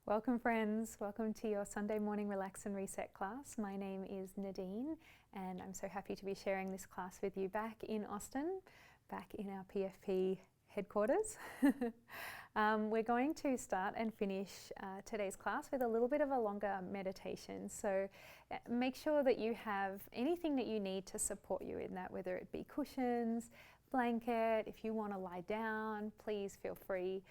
Welcome friends, welcome to your Sunday morning relax and reset class. My name is Nadine and I'm so happy to be sharing this class with you back in Austin, back in our PFP headquarters. We're going to start and finish today's class with a little bit of a longer meditation. So make sure that you have anything that you need to support you in that, whether it be cushions, blanket. If you want to lie down, please feel free.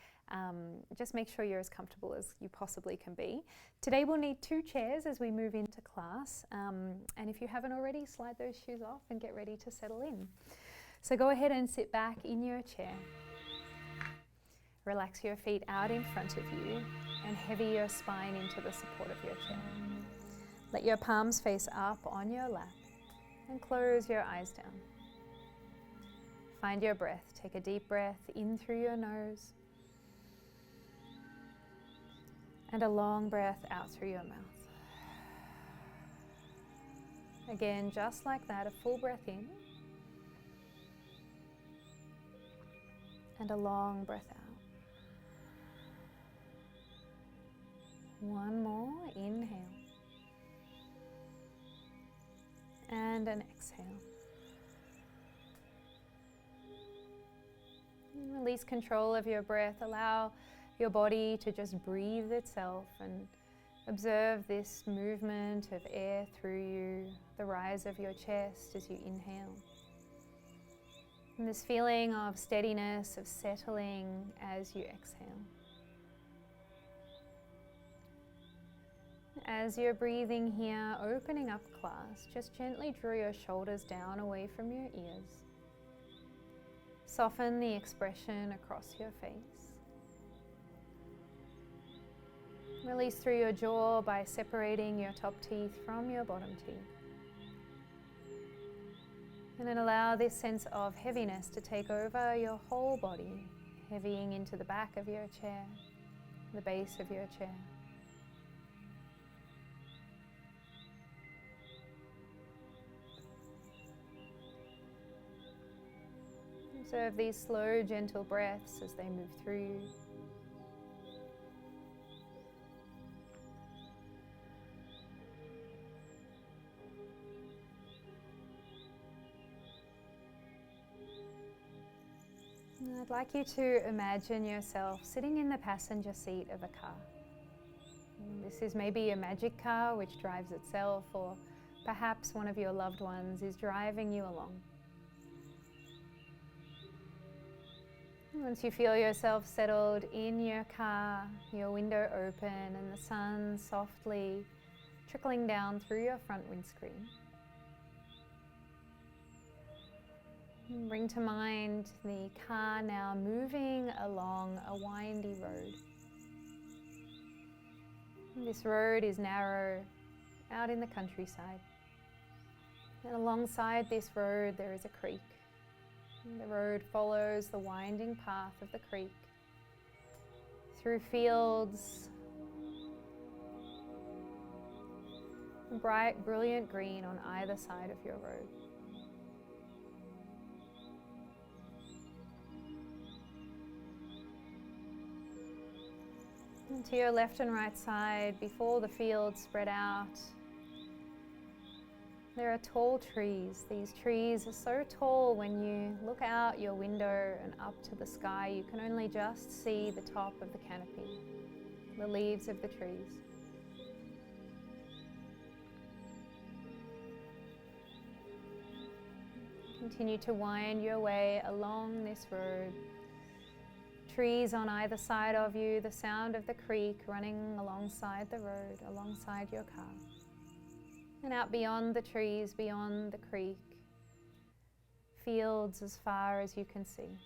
Just make sure you're as comfortable as you possibly can be. Today we'll need 2 chairs as we move into class, and if you haven't already, slide those shoes off and get ready to settle in. So go ahead and sit back in your chair. Relax your feet out in front of you and heavy your spine into the support of your chair. Let your palms face up on your lap and close your eyes down. Find your breath. Take a deep breath in through your nose and a long breath out through your mouth. Again, just like that, a full breath in and a long breath out. One more, inhale and an exhale. Release control of your breath. Allow your body to just breathe itself and observe this movement of air through you, the rise of your chest as you inhale. And this feeling of steadiness, of settling as you exhale. As you're breathing here, opening up class, just gently draw your shoulders down away from your ears. Soften the expression across your face. Release through your jaw by separating your top teeth from your bottom teeth. And then allow this sense of heaviness to take over your whole body, heavying into the back of your chair, the base of your chair. Observe these slow, gentle breaths as they move through you. And I'd like you to imagine yourself sitting in the passenger seat of a car. And this is maybe a magic car which drives itself, or perhaps one of your loved ones is driving you along. Once you feel yourself settled in your car, your window open and the sun softly trickling down through your front windscreen, bring to mind the car now moving along a windy road. This road is narrow, out in the countryside. And alongside this road there is a creek. The road follows the winding path of the creek through fields, bright, brilliant green on either side of your road. And to your left and right side, before the fields spread out, there are tall trees. These trees are so tall when you look out your window and up to the sky, you can only just see the top of the canopy, the leaves of the trees. Continue to wind your way along this road. Trees on either side of you, the sound of the creek running alongside the road, alongside your car. And out beyond the trees, beyond the creek, fields as far as you can see.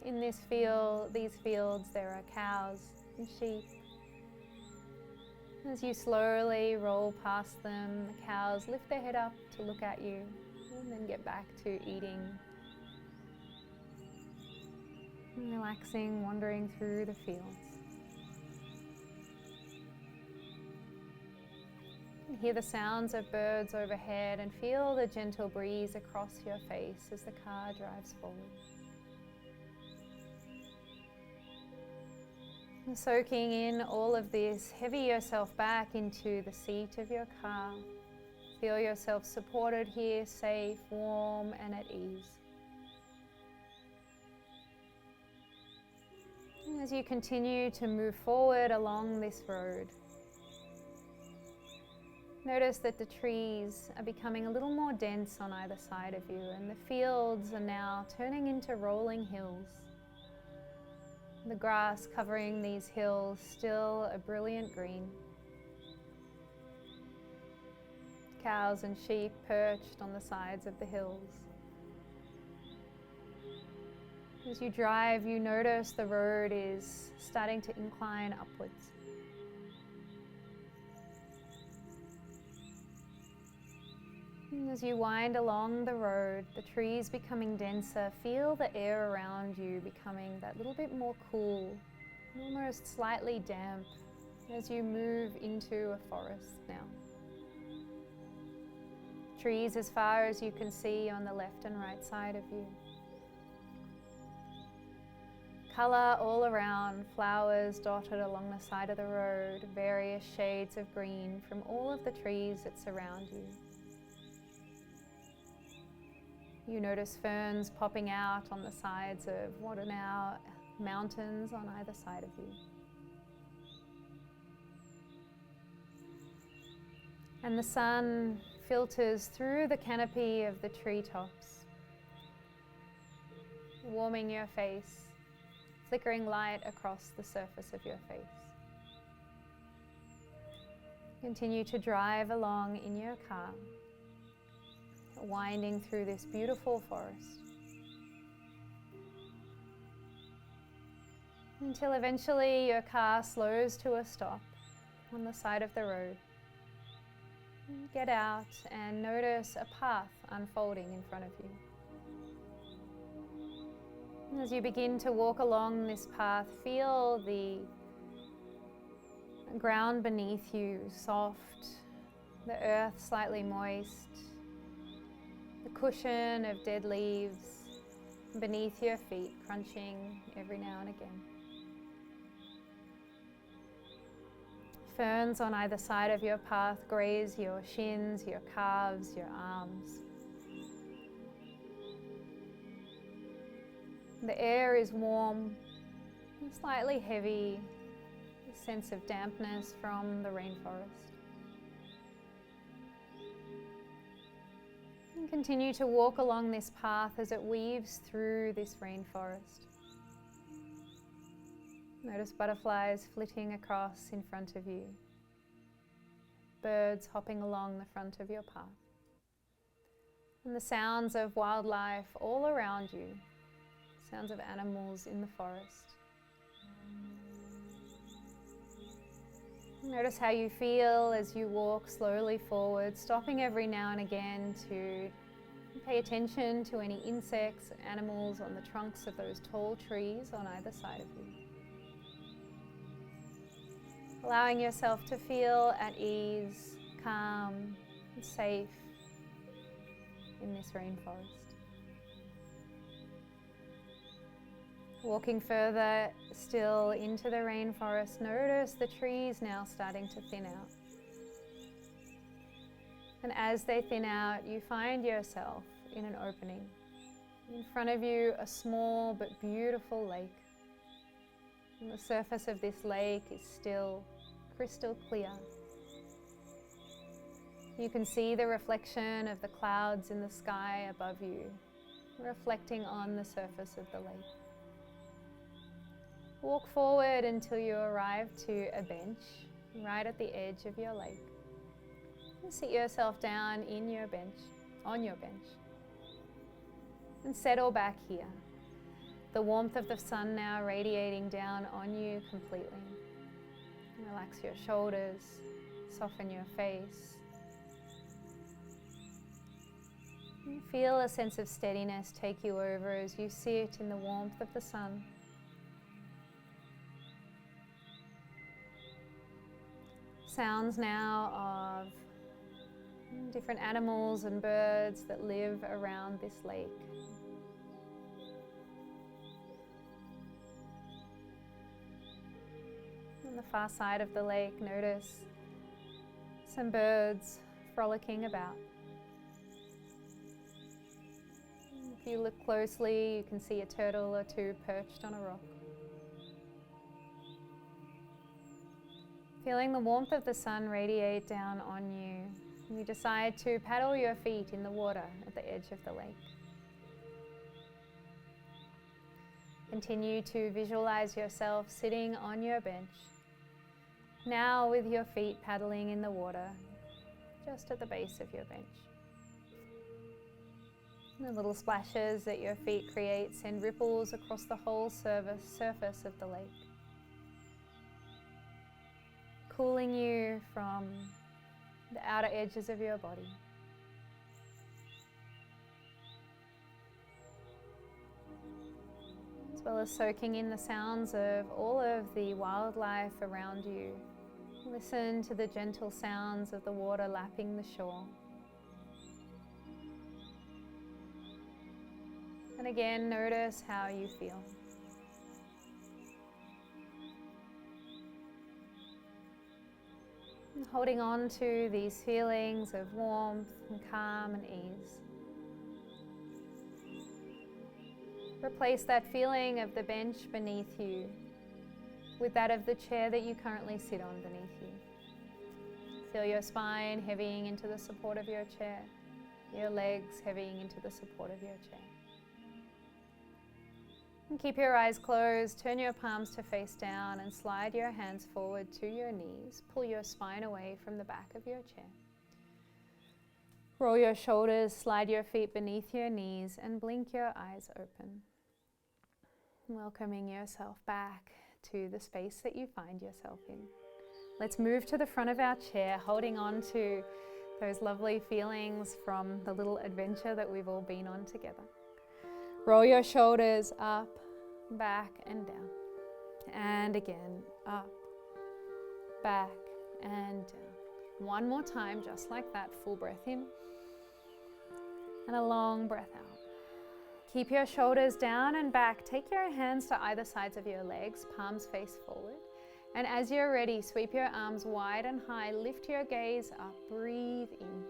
In these fields, there are cows and sheep. As you slowly roll past them, the cows lift their head up to look at you and then get back to eating. And relaxing, wandering through the fields. Hear the sounds of birds overhead and feel the gentle breeze across your face as the car drives forward. And soaking in all of this, heavy yourself back into the seat of your car. Feel yourself supported here, safe, warm, and at ease. And as you continue to move forward along this road, notice that the trees are becoming a little more dense on either side of you, and the fields are now turning into rolling hills. The grass covering these hills still a brilliant green. Cows and sheep perched on the sides of the hills. As you drive, you notice the road is starting to incline upwards. And as you wind along the road, the trees becoming denser, feel the air around you becoming that little bit more cool, almost slightly damp, as you move into a forest now. Trees as far as you can see on the left and right side of you. Colour all around, flowers dotted along the side of the road, various shades of green from all of the trees that surround you. You notice ferns popping out on the sides of what are now mountains on either side of you. And the sun filters through the canopy of the treetops, warming your face, flickering light across the surface of your face. Continue to drive along in your car, winding through this beautiful forest, until eventually your car slows to a stop on the side of the road. Get out and notice a path unfolding in front of you. As you begin to walk along this path, feel the ground beneath you soft, the earth slightly moist, the cushion of dead leaves beneath your feet crunching every now and again. Ferns on either side of your path graze your shins, your calves, your arms. The air is warm and slightly heavy, a sense of dampness from the rainforest. And continue to walk along this path as it weaves through this rainforest. Notice butterflies flitting across in front of you, birds hopping along the front of your path, and the sounds of wildlife all around you, sounds of animals in the forest. Notice how you feel as you walk slowly forward, stopping every now and again to pay attention to any insects or animals on the trunks of those tall trees on either side of you. Allowing yourself to feel at ease, calm, and safe in this rainforest. Walking further still into the rainforest, notice the trees now starting to thin out. And as they thin out, you find yourself in an opening. In front of you, a small but beautiful lake. And the surface of this lake is still crystal clear. You can see the reflection of the clouds in the sky above you, reflecting on the surface of the lake. Walk forward until you arrive to a bench right at the edge of your lake. And sit yourself down on your bench, and settle back here. The warmth of the sun now radiating down on you completely. Relax your shoulders, soften your face. And feel a sense of steadiness take you over as you sit in the warmth of the sun. Sounds now of different animals and birds that live around this lake. On the far side of the lake, notice some birds frolicking about. If you look closely, you can see a turtle or two perched on a rock. Feeling the warmth of the sun radiate down on you, you decide to paddle your feet in the water at the edge of the lake. Continue to visualize yourself sitting on your bench, now with your feet paddling in the water, just at the base of your bench. The little splashes that your feet create send ripples across the whole surface of the lake, cooling you from the outer edges of your body. As well as soaking in the sounds of all of the wildlife around you. Listen to the gentle sounds of the water lapping the shore. And again, notice how you feel. And holding on to these feelings of warmth and calm and ease. Replace that feeling of the bench beneath you with that of the chair that you currently sit on beneath you. Feel your spine heavying into the support of your chair, your legs heavying into the support of your chair. And keep your eyes closed, turn your palms to face down and slide your hands forward to your knees. Pull your spine away from the back of your chair. Roll your shoulders, slide your feet beneath your knees and blink your eyes open. Welcoming yourself back to the space that you find yourself in. Let's move to the front of our chair, holding on to those lovely feelings from the little adventure that we've all been on together. Roll your shoulders up, back and down. And again, up, back and down. One more time, just like that, full breath in. And a long breath out. Keep your shoulders down and back. Take your hands to either sides of your legs, palms face forward. And as you're ready, sweep your arms wide and high. Lift your gaze up. Breathe in.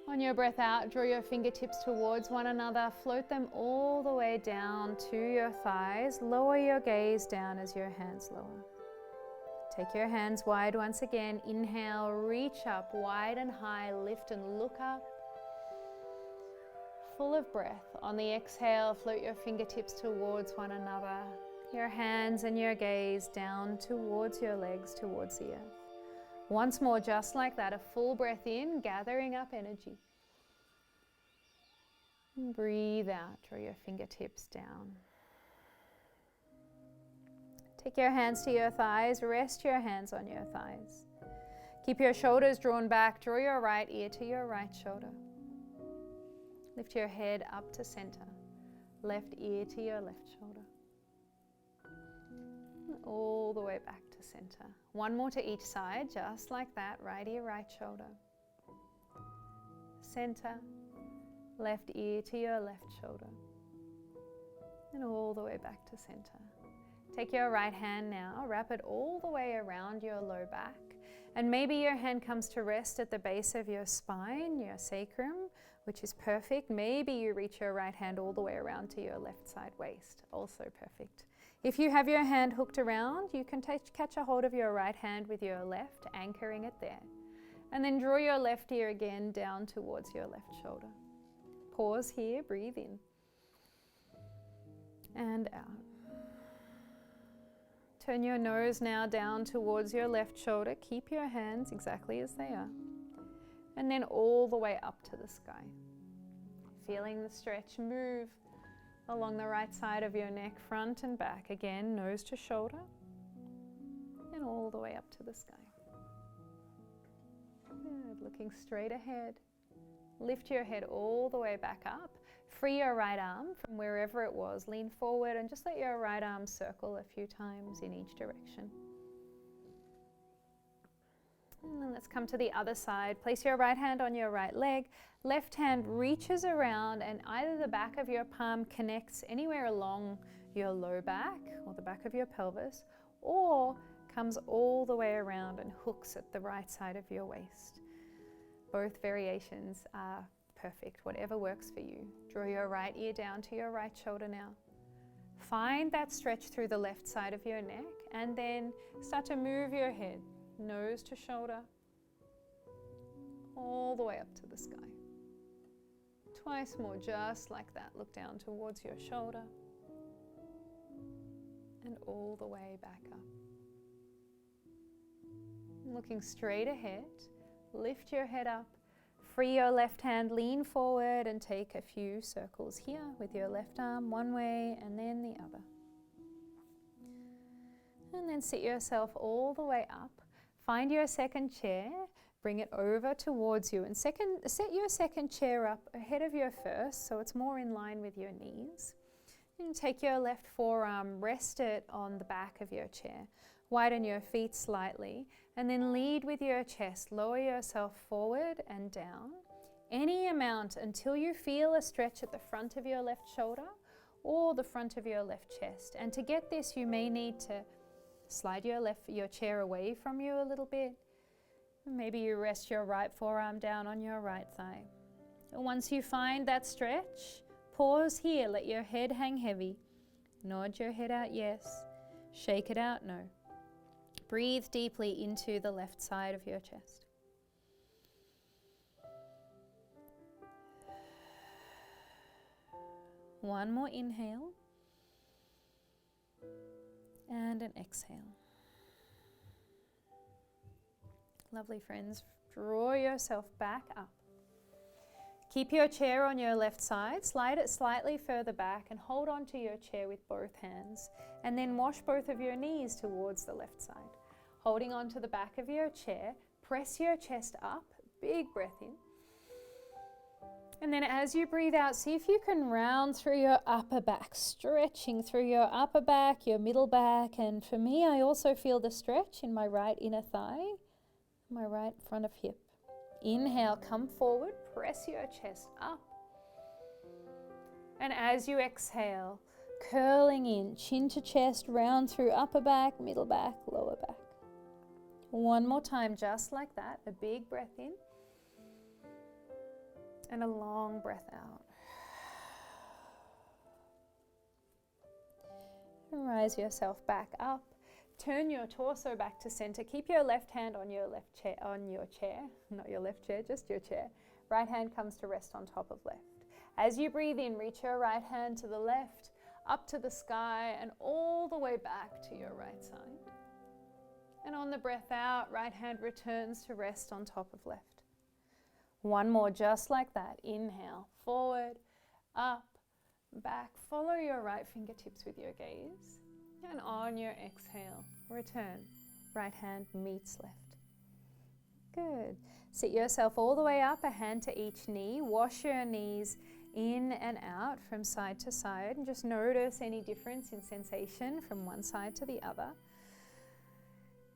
On your breath out, draw your fingertips towards one another. Float them all the way down to your thighs. Lower your gaze down as your hands lower. Take your hands wide once again. Inhale, reach up wide and high. Lift and look up. Full of breath. On the exhale, float your fingertips towards one another. Your hands and your gaze down towards your legs, towards the earth. Once more, just like that, a full breath in, gathering up energy. And breathe out, draw your fingertips down. Take your hands to your thighs, rest your hands on your thighs. Keep your shoulders drawn back, draw your right ear to your right shoulder. Lift your head up to center, left ear to your left shoulder. And all the way back to center. One more to each side, just like that, right ear, right shoulder. Center, left ear to your left shoulder. And all the way back to center. Take your right hand now, wrap it all the way around your low back. And maybe your hand comes to rest at the base of your spine, your sacrum, which is perfect. Maybe you reach your right hand all the way around to your left side waist, also perfect. If you have your hand hooked around, you can catch a hold of your right hand with your left, anchoring it there. And then draw your left ear again down towards your left shoulder. Pause here, breathe in. And out. Turn your nose now down towards your left shoulder. Keep your hands exactly as they are. And then all the way up to the sky. Feeling the stretch move along the right side of your neck, front and back. Again, nose to shoulder. And all the way up to the sky. Good. Looking straight ahead. Lift your head all the way back up. Free your right arm from wherever it was. Lean forward and just let your right arm circle a few times in each direction. And then let's come to the other side. Place your right hand on your right leg. Left hand reaches around and either the back of your palm connects anywhere along your low back or the back of your pelvis, or comes all the way around and hooks at the right side of your waist. Both variations are perfect, whatever works for you. Draw your right ear down to your right shoulder now. Find that stretch through the left side of your neck, and then start to move your head, nose to shoulder, all the way up to the sky. Twice more, just like that. Look down towards your shoulder and all the way back up. Looking straight ahead, lift your head up, free your left hand, lean forward and take a few circles here with your left arm one way and then the other. And then sit yourself all the way up. Find your second chair, bring it over towards you, and set your second chair up ahead of your first so it's more in line with your knees. And take your left forearm, rest it on the back of your chair. Widen your feet slightly and then lead with your chest. Lower yourself forward and down. Any amount until you feel a stretch at the front of your left shoulder or the front of your left chest. And to get this, you may need to slide your chair away from you a little bit. Maybe you rest your right forearm down on your right thigh. And once you find that stretch, pause here. Let your head hang heavy. Nod your head out yes. Shake it out no. Breathe deeply into the left side of your chest. One more inhale and an exhale. Lovely friends, draw yourself back up. Keep your chair on your left side, slide it slightly further back and hold on to your chair with both hands, and then wash both of your knees towards the left side. Holding on to the back of your chair, press your chest up, big breath in. And then as you breathe out, see if you can round through your upper back, stretching through your upper back, your middle back, and for me, I also feel the stretch in my right inner thigh, my right front of hip. Inhale, come forward, press your chest up. And as you exhale, curling in, chin to chest, round through upper back, middle back, lower back. One more time, just like that, a big breath in and a long breath out. And rise yourself back up. Turn your torso back to center. Keep your left hand on your chair, not your left chair, just your chair. Right hand comes to rest on top of left. As you breathe in, reach your right hand to the left, up to the sky, and all the way back to your right side. And on the breath out, right hand returns to rest on top of left. One more just like that. Inhale, forward, up, back. Follow your right fingertips with your gaze. And on your exhale, return. Right hand meets left. Good. Sit yourself all the way up, a hand to each knee. Wash your knees in and out from side to side. And just notice any difference in sensation from one side to the other,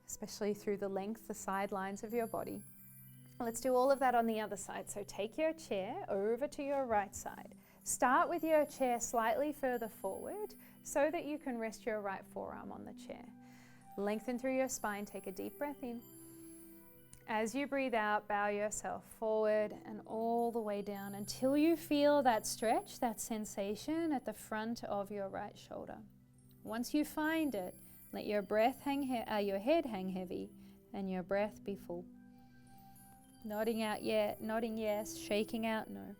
especially through the length, the sidelines of your body. Let's do all of that on the other side. So take your chair over to your right side. Start with your chair slightly further forward so that you can rest your right forearm on the chair. Lengthen through your spine, take a deep breath in. As you breathe out, bow yourself forward and all the way down until you feel that stretch, that sensation at the front of your right shoulder. Once you find it, let your your head hang heavy and your breath be full. Nodding yes, shaking out no.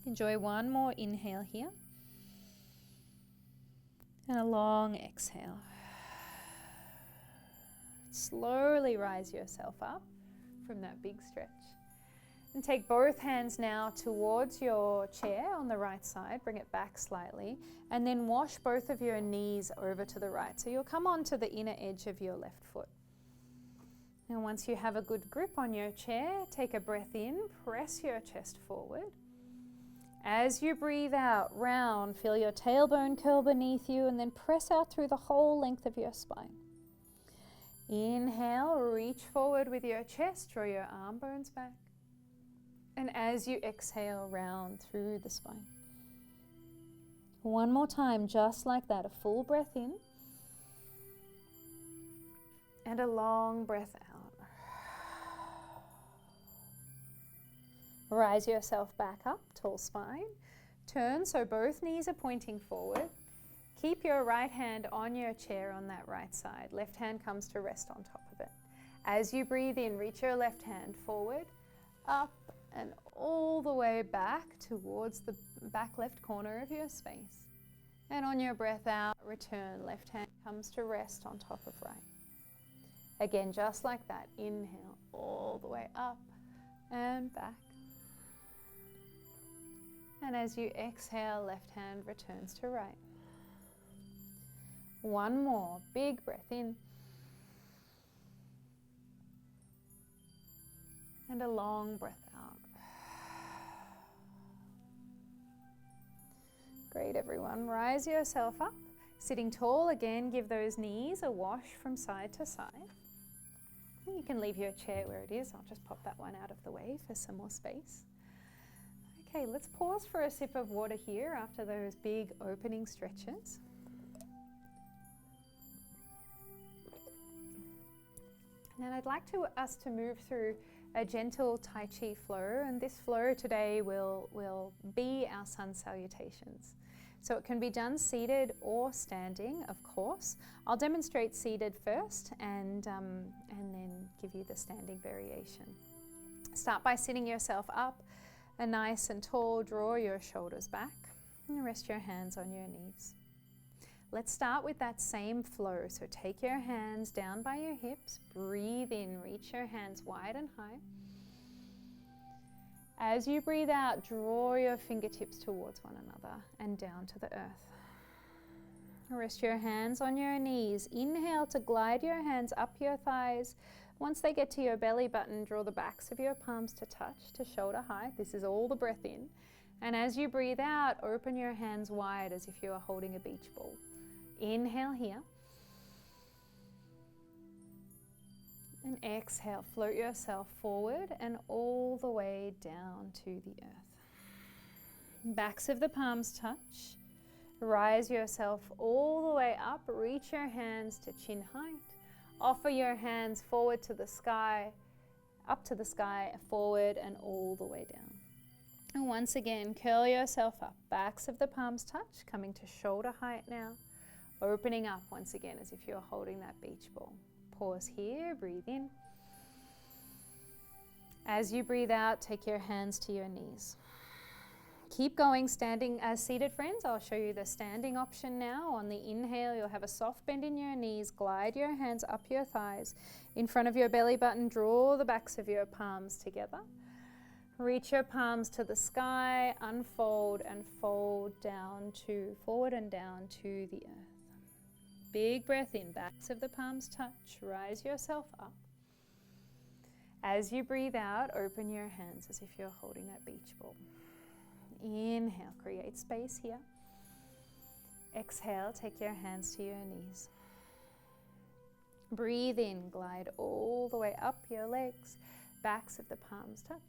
Enjoy one more inhale here and a long exhale. Slowly rise yourself up from that big stretch. And take both hands now towards your chair on the right side. Bring it back slightly. And then wash both of your knees over to the right. So you'll come onto the inner edge of your left foot. Now once you have a good grip on your chair, take a breath in, press your chest forward. As you breathe out, round, feel your tailbone curl beneath you, and then press out through the whole length of your spine. Inhale, reach forward with your chest, draw your arm bones back. And as you exhale, round through the spine. One more time, just like that. A full breath in and a long breath out. Rise yourself back up, tall spine. Turn so both knees are pointing forward. Keep your right hand on your chair on that right side. Left hand comes to rest on top of it. As you breathe in, reach your left hand forward, up and all the way back towards the back left corner of your space. And on your breath out, return. Left hand comes to rest on top of right. Again, just like that. Inhale all the way up and back. And as you exhale, left hand returns to right. One more big breath in. And a long breath out. Great, everyone. Rise yourself up. Sitting tall again, give those knees a wash from side to side. You can leave your chair where it is. I'll just pop that one out of the way for some more space. Okay, let's pause for a sip of water here after those big opening stretches. And I'd like us to move through a gentle Tai Chi flow, and this flow today will be our sun salutations. So it can be done seated or standing, of course. I'll demonstrate seated first and then give you the standing variation. Start by sitting yourself up, nice and tall. Draw your shoulders back and rest your hands on your knees. Let's start with that same flow. So take your hands down by your hips, breathe in, reach your hands wide and high. As you breathe out, draw your fingertips towards one another and down to the earth. Rest your hands on your knees. Inhale to glide your hands up your thighs. Once they get to your belly button, draw the backs of your palms to touch to shoulder height. This is all the breath in. And as you breathe out, open your hands wide as if you are holding a beach ball. Inhale here. And exhale, float yourself forward and all the way down to the earth. Backs of the palms touch. Rise yourself all the way up. Reach your hands to chin height. Offer your hands forward to the sky, up to the sky, forward and all the way down. And once again, curl yourself up. Backs of the palms touch, coming to shoulder height now. Opening up once again as if you're holding that beach ball. Pause here, breathe in. As you breathe out, take your hands to your knees. Keep going, standing as seated, friends. I'll show you the standing option now. On the inhale, you'll have a soft bend in your knees. Glide your hands up your thighs. In front of your belly button, draw the backs of your palms together. Reach your palms to the sky, unfold and fold down to, forward and down to the earth. Big breath in, backs of the palms touch, rise yourself up. As you breathe out, open your hands as if you're holding that beach ball. Inhale, create space here. Exhale, take your hands to your knees. Breathe in, glide all the way up your legs, backs of the palms touch.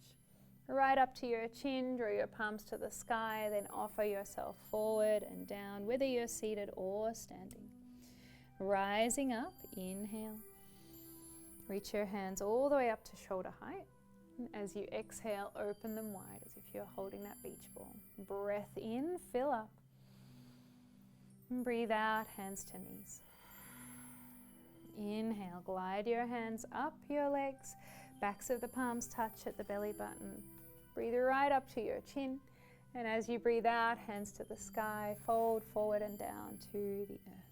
Right up to your chin, draw your palms to the sky, then offer yourself forward and down, whether you're seated or standing. Rising up, inhale. Reach your hands all the way up to shoulder height. And as you exhale, open them wide as if you're holding that beach ball. Breath in, fill up. And breathe out, hands to knees. Inhale, glide your hands up your legs. Backs of the palms touch at the belly button. Breathe right up to your chin. And as you breathe out, hands to the sky, fold forward and down to the earth.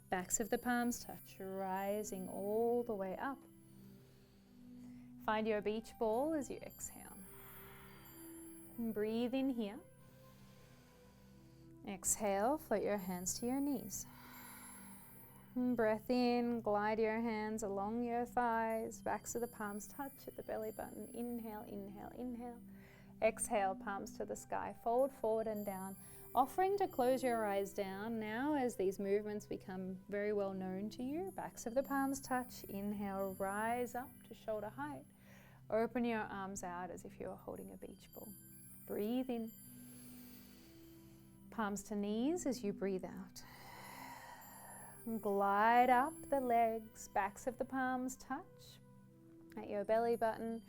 Backs of the palms touch, rising all the way up. Find your beach ball as you exhale. And breathe in here. Exhale, float your hands to your knees. And breath in, glide your hands along your thighs. Backs of the palms touch at the belly button. Inhale, inhale, inhale. Exhale, palms to the sky, fold forward and down. Offering to close your eyes down now as these movements become very well known to you. Backs of the palms touch. Inhale, rise up to shoulder height. Open your arms out as if you are holding a beach ball. Breathe in. palms to knees as you breathe out. Glide up the legs, backs of the palms touch at your belly button.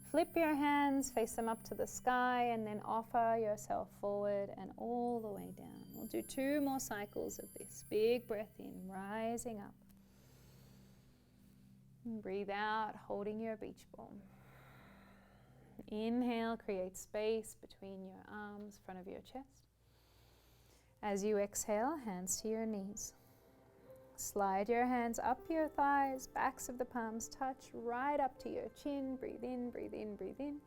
Flip your hands, face them up to the sky, and then offer yourself forward and all the way down. We'll do 2 more cycles of this. Big breath in, rising up. And breathe out, holding your beach ball. Inhale, create space between your arms, front of your chest. As you exhale, hands to your knees. Slide your hands up your thighs, backs of the palms touch, right up to your chin. Breathe in, breathe in, breathe in.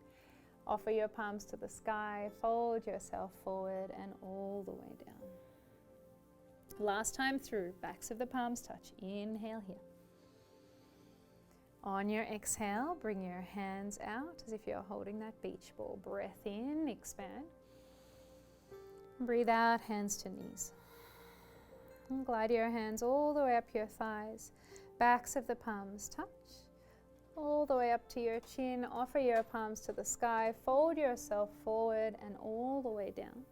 Offer your palms to the sky, fold yourself forward and all the way down. Last time through, backs of the palms touch. Inhale here. On your exhale, bring your hands out as if you're holding that beach ball. Breath in, expand. Breathe out, hands to knees. And glide your hands all the way up your thighs. Backs of the palms touch. All the way up to your chin. Offer your palms to the sky. Fold yourself forward and all the way down.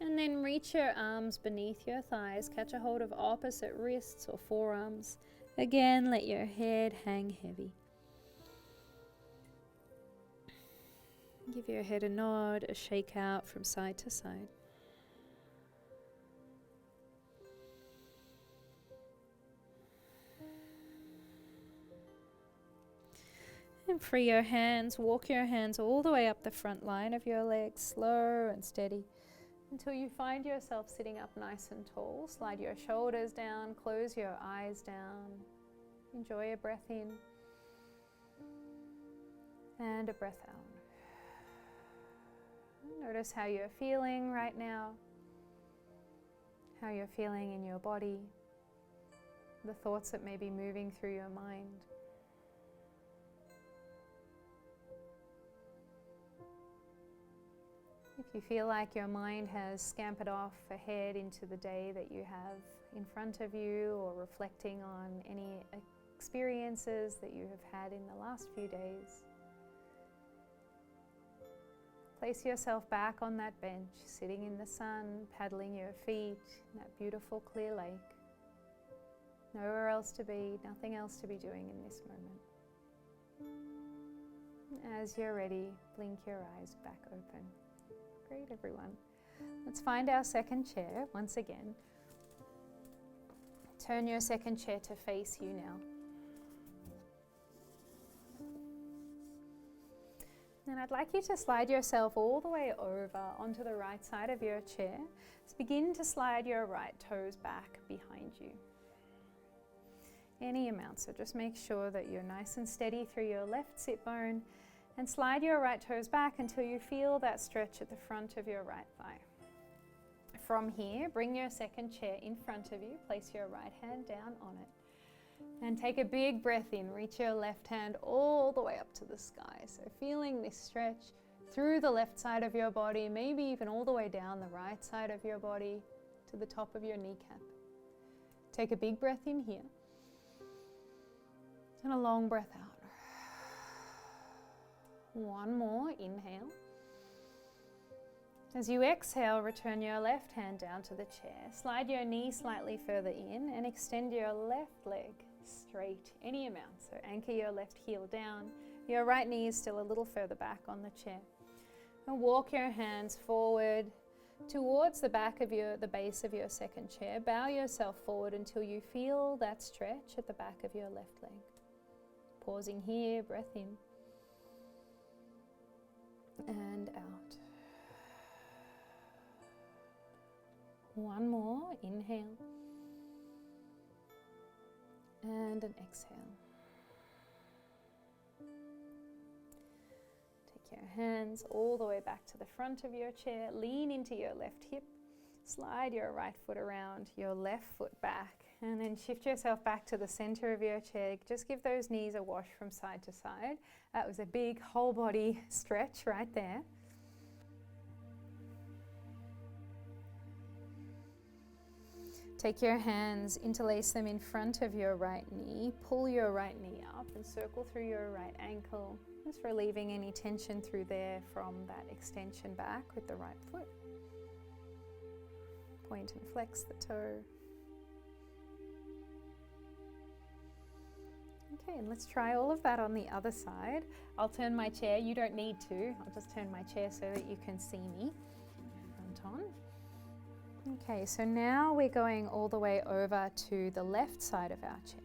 And then reach your arms beneath your thighs. Catch a hold of opposite wrists or forearms. Again, let your head hang heavy. Give your head a nod, a shake out from side to side. And free your hands, walk your hands all the way up the front line of your legs, slow and steady, until you find yourself sitting up nice and tall. Slide your shoulders down, close your eyes down. Enjoy a breath in and a breath out. Notice how you're feeling right now, how you're feeling in your body, the thoughts that may be moving through your mind. If you feel like your mind has scampered off ahead into the day that you have in front of you, or reflecting on any experiences that you have had in the last few days, place yourself back on that bench, sitting in the sun, paddling your feet in that beautiful clear lake. Nowhere else to be, nothing else to be doing in this moment. As you're ready, blink your eyes back open. Great, everyone. Let's find our second chair once again. Turn your second chair to face you now. And I'd like you to slide yourself all the way over onto the right side of your chair. So begin to slide your right toes back behind you. Any amount, so just make sure that you're nice and steady through your left sit bone, and slide your right toes back until you feel that stretch at the front of your right thigh. From here, bring your second chair in front of you, place your right hand down on it, and take a big breath in. Reach your left hand all the way up to the sky. So feeling this stretch through the left side of your body, maybe even all the way down the right side of your body to the top of your kneecap. Take a big breath in here, and a long breath out. One more, inhale. As you exhale, return your left hand down to the chair. Slide your knee slightly further in and extend your left leg straight, any amount. So anchor your left heel down. Your right knee is still a little further back on the chair. And walk your hands forward towards the back of the base of your second chair. Bow yourself forward until you feel that stretch at the back of your left leg. Pausing here, breath in and out. One more, inhale and an exhale. Take your hands all the way back to the front of your chair. Lean into your left hip. Slide your right foot around your left foot back, and then shift yourself back to the center of your chair. Just give those knees a wash from side to side. That was a big whole body stretch right there. Take your hands, interlace them in front of your right knee. Pull your right knee up and circle through your right ankle, just relieving any tension through there from that extension back with the right foot. point and flex the toe. Okay, and let's try all of that on the other side. I'll turn my chair, you don't need to, I'll just turn my chair so that you can see me front on. Okay, so now we're going all the way over to the left side of our chair.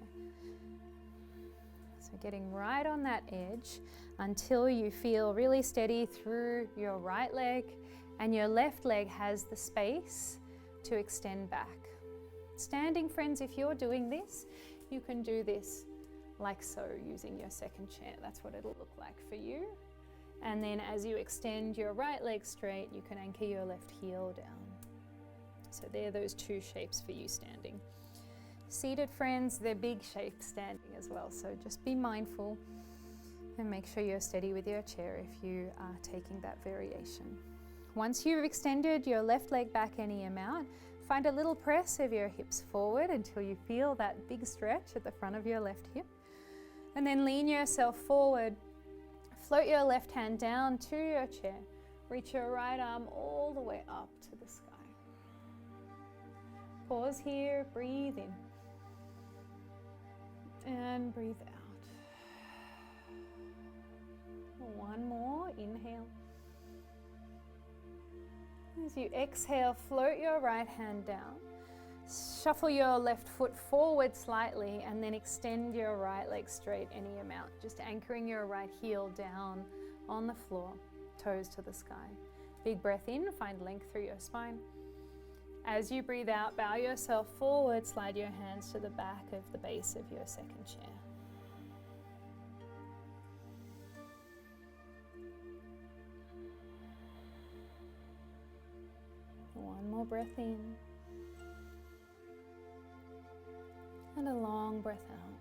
So getting right on that edge until you feel really steady through your right leg and your left leg has the space to extend back. Standing friends, if you're doing this, you can do this like so, using your second chair. That's what it'll look like for you. And then as you extend your right leg straight, you can anchor your left heel down. So there are those two shapes for you standing. Seated friends, they're big shapes standing as well. So just be mindful and make sure you're steady with your chair if you are taking that variation. Once you've extended your left leg back any amount, find a little press of your hips forward until you feel that big stretch at the front of your left hip. And then lean yourself forward, float your left hand down to your chair, reach your right arm all the way up to the sky. Pause here, breathe in and breathe out. One more, inhale. As you exhale, float your right hand down. Shuffle your left foot forward slightly and then extend your right leg straight any amount, just anchoring your right heel down on the floor, toes to the sky. Big breath in, find length through your spine. As you breathe out, bow yourself forward, slide your hands to the back of the base of your second chair. One more breath in. And a long breath out.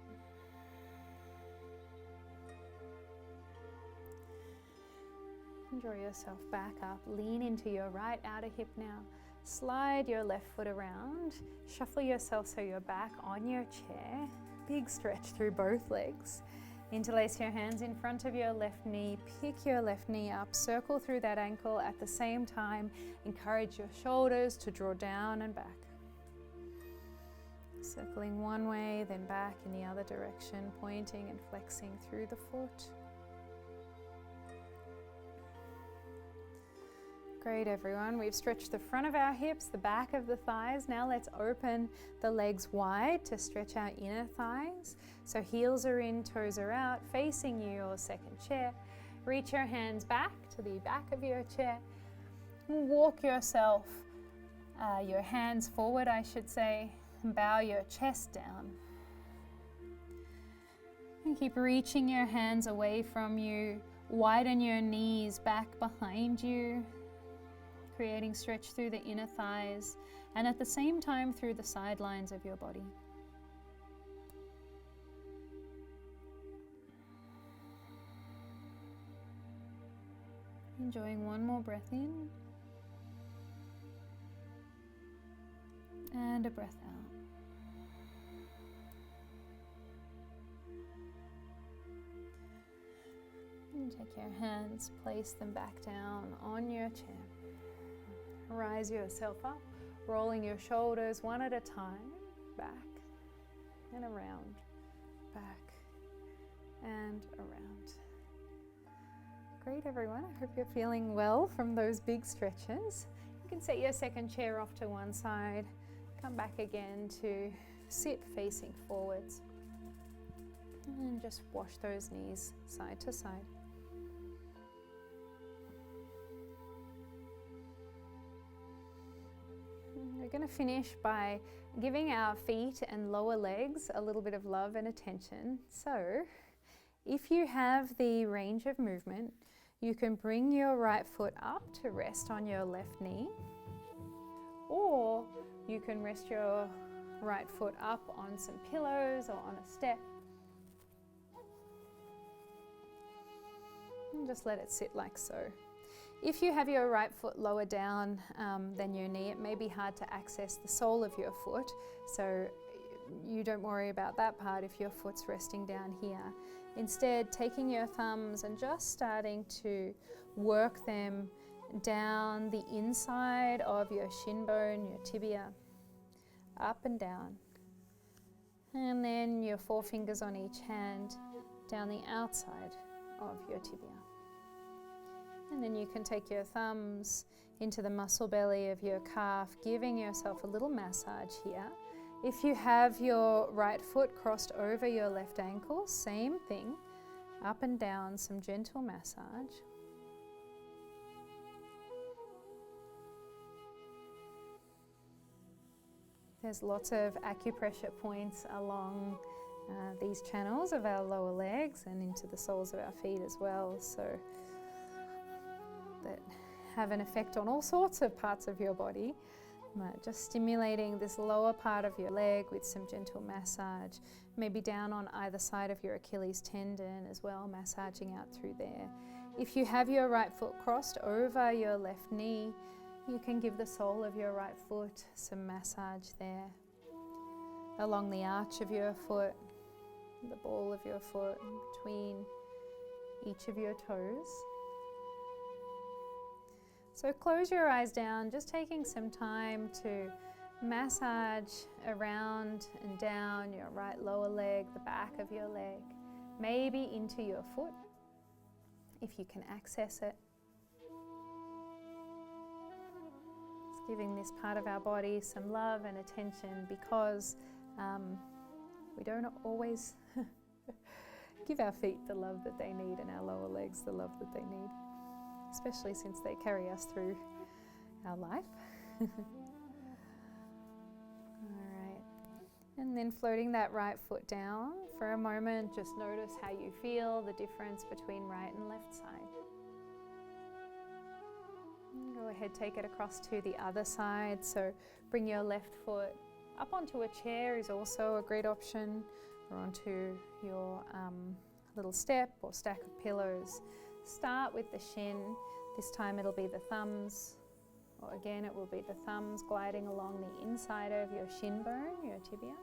And draw yourself back up. Lean into your right outer hip now. Slide your left foot around. Shuffle yourself so you're back on your chair. Big stretch through both legs. Interlace your hands in front of your left knee. Pick your left knee up. Circle through that ankle. At the same time, encourage your shoulders to draw down and back. Circling one way, then back in the other direction, pointing and flexing through the foot. Great, everyone. We've stretched the front of our hips, the back of the thighs. Now let's open the legs wide to stretch our inner thighs. So heels are in, toes are out, facing your second chair. Reach your hands back to the back of your chair. Walk yourself, your hands forward, I should say. Bow your chest down. And keep reaching your hands away from you. Widen your knees back behind you, creating stretch through the inner thighs and at the same time through the sidelines of your body. Enjoying one more breath in and a breath out. And take your hands, place them back down on your chair. Rise yourself up, rolling your shoulders one at a time, back and around, back and around. Great, everyone. I hope you're feeling well from those big stretches. You can set your second chair off to one side, come back again to sit facing forwards, and just wash those knees side to side. We're going to finish by giving our feet and lower legs a little bit of love and attention. So, if you have the range of movement, you can bring your right foot up to rest on your left knee, or you can rest your right foot up on some pillows or on a step. And just let it sit like so. If you have your right foot lower down than your knee, it may be hard to access the sole of your foot, so you don't worry about that part if your foot's resting down here. Instead, taking your thumbs and just starting to work them down the inside of your shin bone, your tibia, up and down. And then your forefingers on each hand down the outside of your tibia. And then you can take your thumbs into the muscle belly of your calf, giving yourself a little massage here. If you have your right foot crossed over your left ankle, same thing, up and down, some gentle massage. There's lots of acupressure points along these channels of our lower legs and into the soles of our feet as well, so that have an effect on all sorts of parts of your body. Just stimulating this lower part of your leg with some gentle massage, maybe down on either side of your Achilles tendon as well, massaging out through there. If you have your right foot crossed over your left knee, you can give the sole of your right foot some massage there, along the arch of your foot, the ball of your foot, between each of your toes. So close your eyes down, just taking some time to massage around and down your right lower leg, the back of your leg, maybe into your foot, if you can access it. Just giving this part of our body some love and attention, because we don't always give our feet the love that they need and our lower legs the love that they need, especially since they carry us through our life. All right, and then floating that right foot down for a moment, just notice how you feel the difference between right and left side. And go ahead, take it across to the other side. So bring your left foot up onto a chair is also a great option, or onto your little step or stack of pillows. Start with the shin. This time it'll be the thumbs, or again it will be the thumbs gliding along the inside of your shin bone, your tibia,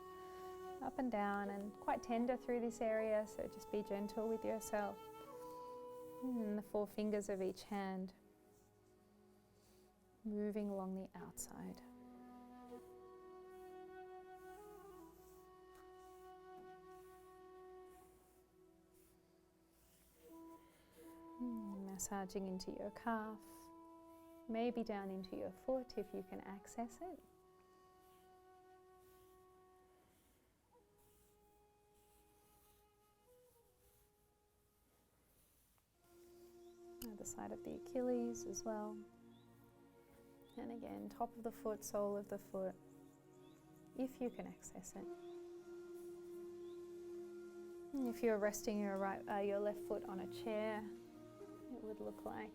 up and down, and quite tender through this area, so just be gentle with yourself. And then the four fingers of each hand moving along the outside. Massaging into your calf, maybe down into your foot if you can access it. Other side of the Achilles as well. And again, top of the foot, sole of the foot, if you can access it. And if you're resting your left foot on a chair, it would look like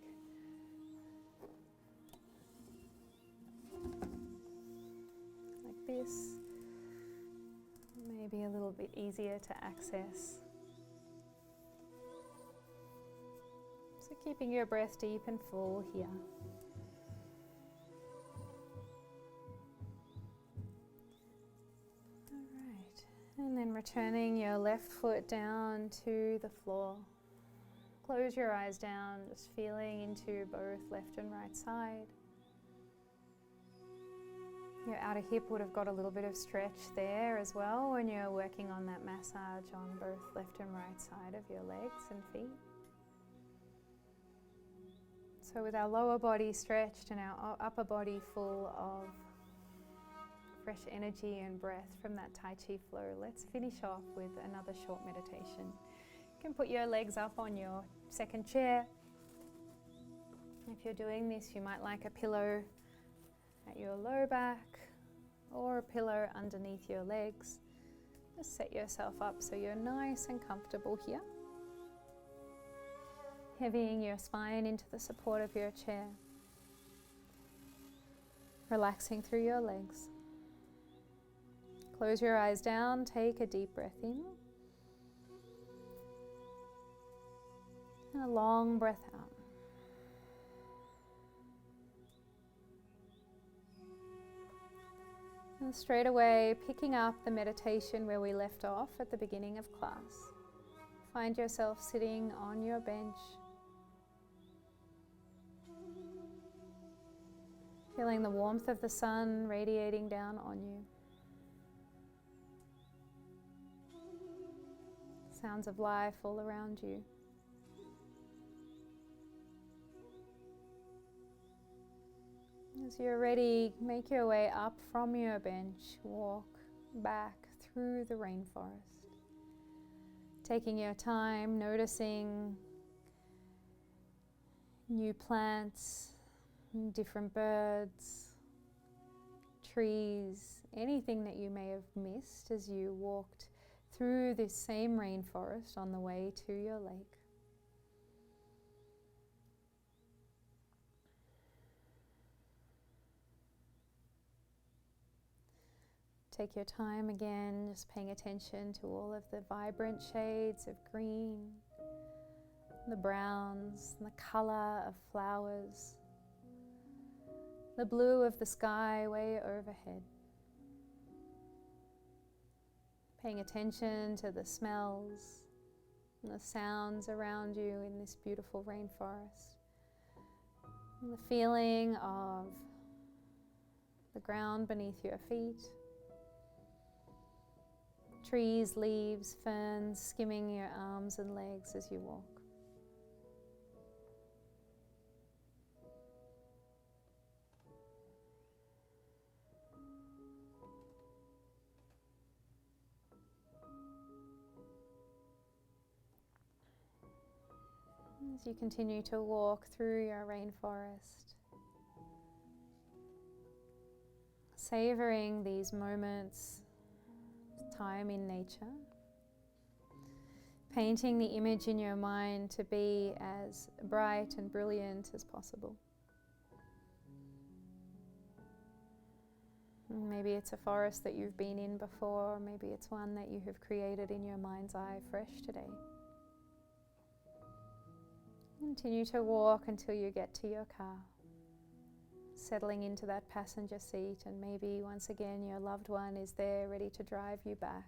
this. Maybe a little bit easier to access. So keeping your breath deep and full here. All right, and then returning your left foot down to the floor. Close your eyes down, just feeling into both left and right side. Your outer hip would have got a little bit of stretch there as well when you're working on that massage on both left and right side of your legs and feet. So with our lower body stretched and our upper body full of fresh energy and breath from that Tai Chi Flow, let's finish off with another short meditation. You can put your legs up on your second chair. If you're doing this, you might like a pillow at your low back or a pillow underneath your legs. Just set yourself up so you're nice and comfortable here. Heavying your spine into the support of your chair. Relaxing through your legs. Close your eyes down, take a deep breath in. And a long breath out. And straight away, picking up the meditation where we left off at the beginning of class. Find yourself sitting on your bench. Feeling the warmth of the sun radiating down on you. Sounds of life all around you. As you're ready, make your way up from your bench, walk back through the rainforest. Taking your time, noticing new plants, different birds, trees, anything that you may have missed as you walked through this same rainforest on the way to your lake. Take your time again, just paying attention to all of the vibrant shades of green, the browns, and the color of flowers, the blue of the sky way overhead. Paying attention to the smells and the sounds around you in this beautiful rainforest. And the feeling of the ground beneath your feet. Trees, leaves, ferns skimming your arms and legs as you walk. As you continue to walk through your rainforest, savoring these moments, time in nature, painting the image in your mind to be as bright and brilliant as possible. Maybe it's a forest that you've been in before, or maybe it's one that you have created in your mind's eye fresh today. Continue to walk until you get to your car, settling into that passenger seat, and maybe once again your loved one is there ready to drive you back.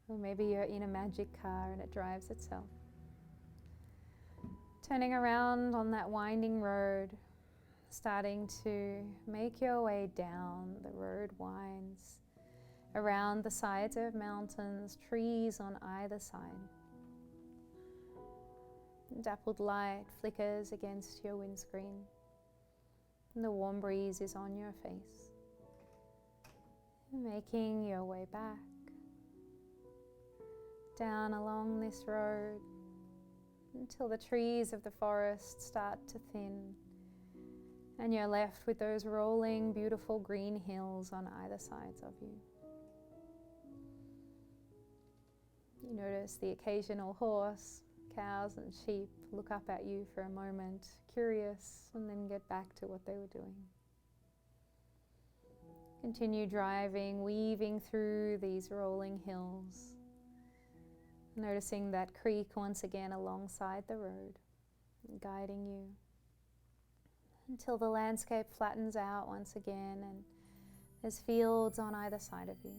Or maybe you're in a magic car and it drives itself. Turning around on that winding road, starting to make your way down. The road winds around the sides of mountains, trees on either side. Dappled light flickers against your windscreen. And the warm breeze is on your face. Making your way back down along this road until the trees of the forest start to thin and you're left with those rolling, beautiful green hills on either sides of you. You notice the occasional horse, cows and sheep look up at you for a moment, curious, and then get back to what they were doing. Continue driving, weaving through these rolling hills, noticing that creek once again alongside the road, guiding you until the landscape flattens out once again and there's fields on either side of you.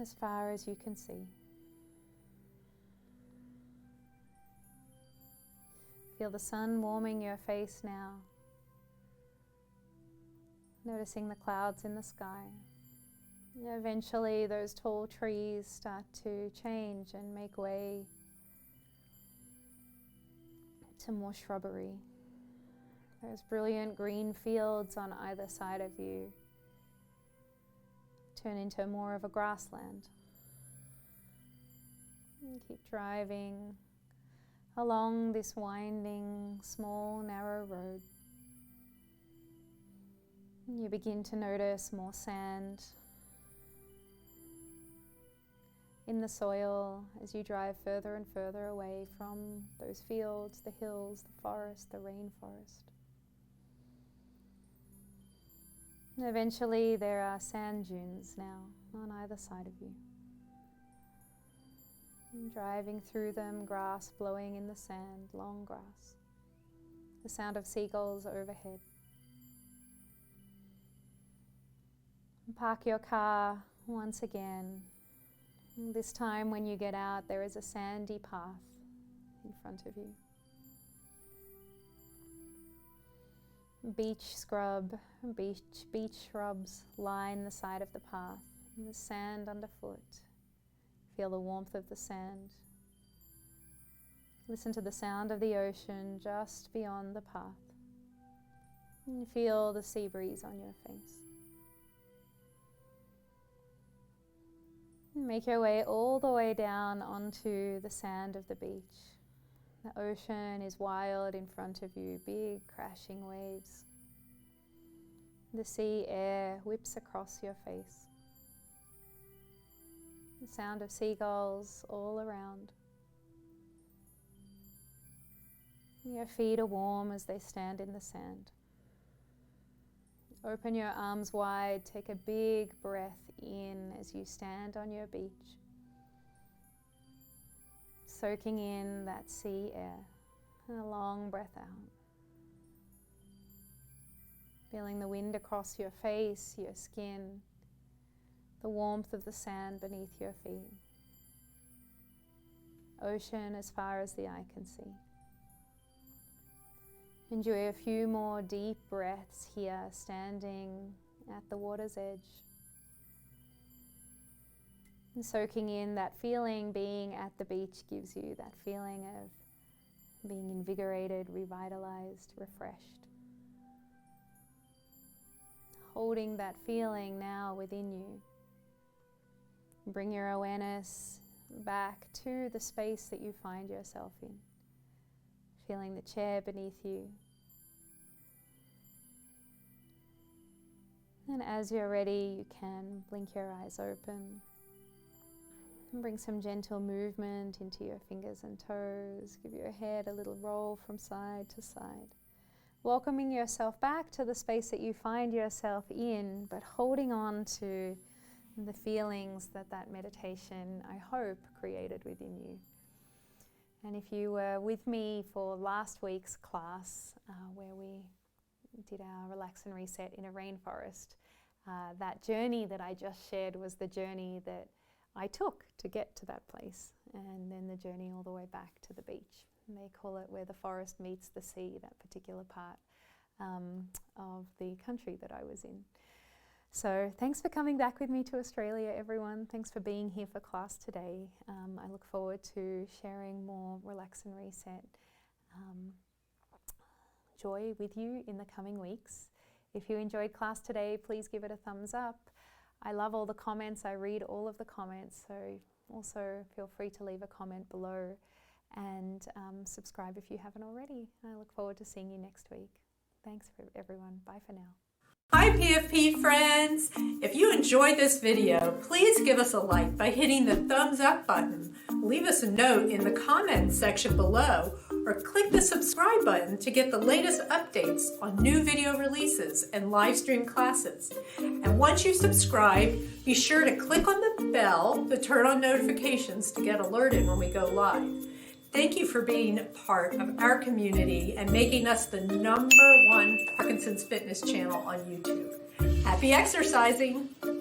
As far as you can see. Feel the sun warming your face now. Noticing the clouds in the sky. Eventually those tall trees start to change and make way to more shrubbery. Those brilliant green fields on either side of you turn into more of a grassland. And keep driving along this winding, small, narrow road. And you begin to notice more sand in the soil as you drive further and further away from those fields, the hills, the forest, the rainforest. And eventually there are sand dunes now on either side of you. And driving through them, grass blowing in the sand, long grass. The sound of seagulls overhead. And park your car once again. And this time when you get out, there is a sandy path in front of you. beach shrubs line the side of the path, and the sand underfoot. Feel the warmth of the sand. Listen to the sound of the ocean just beyond the path. And feel the sea breeze on your face. And make your way all the way down onto the sand of the beach. The ocean is wild in front of you, big crashing waves. The sea air whips across your face. The sound of seagulls all around. Your feet are warm as they stand in the sand. Open your arms wide, take a big breath in as you stand on your beach, soaking in that sea air, and a long breath out. Feeling the wind across your face, your skin, the warmth of the sand beneath your feet. Ocean as far as the eye can see. Enjoy a few more deep breaths here, standing at the water's edge. And soaking in that feeling. Being at the beach gives you that feeling of being invigorated, revitalized, refreshed. Holding that feeling now within you. Bring your awareness back to the space that you find yourself in. Feeling the chair beneath you. And as you're ready, you can blink your eyes open. And bring some gentle movement into your fingers and toes. Give your head a little roll from side to side. Welcoming yourself back to the space that you find yourself in, but holding on to the feelings that that meditation, I hope, created within you. And if you were with me for last week's class, where we did our relax and reset in a rainforest, that journey that I just shared was the journey that I took to get to that place, and then the journey all the way back to the beach. And they call it where the forest meets the sea, that particular part of the country that I was in. So thanks for coming back with me to Australia, everyone. Thanks for being here for class today. I look forward to sharing more relax and reset joy with you in the coming weeks. If you enjoyed class today, please give it a thumbs up. I love all the comments. I read all of the comments, so also feel free to leave a comment below, and subscribe if you haven't already. I look forward to seeing you next week. Thanks for everyone. Bye for now. Hi PFP friends! If you enjoyed this video, please give us a like by hitting the thumbs up button. Leave us a note in the comments section below, or click the subscribe button to get the latest updates on new video releases and live stream classes. And once you subscribe, be sure to click on the bell to turn on notifications to get alerted when we go live. Thank you for being part of our community and making us the #1 Parkinson's fitness channel on YouTube. Happy exercising!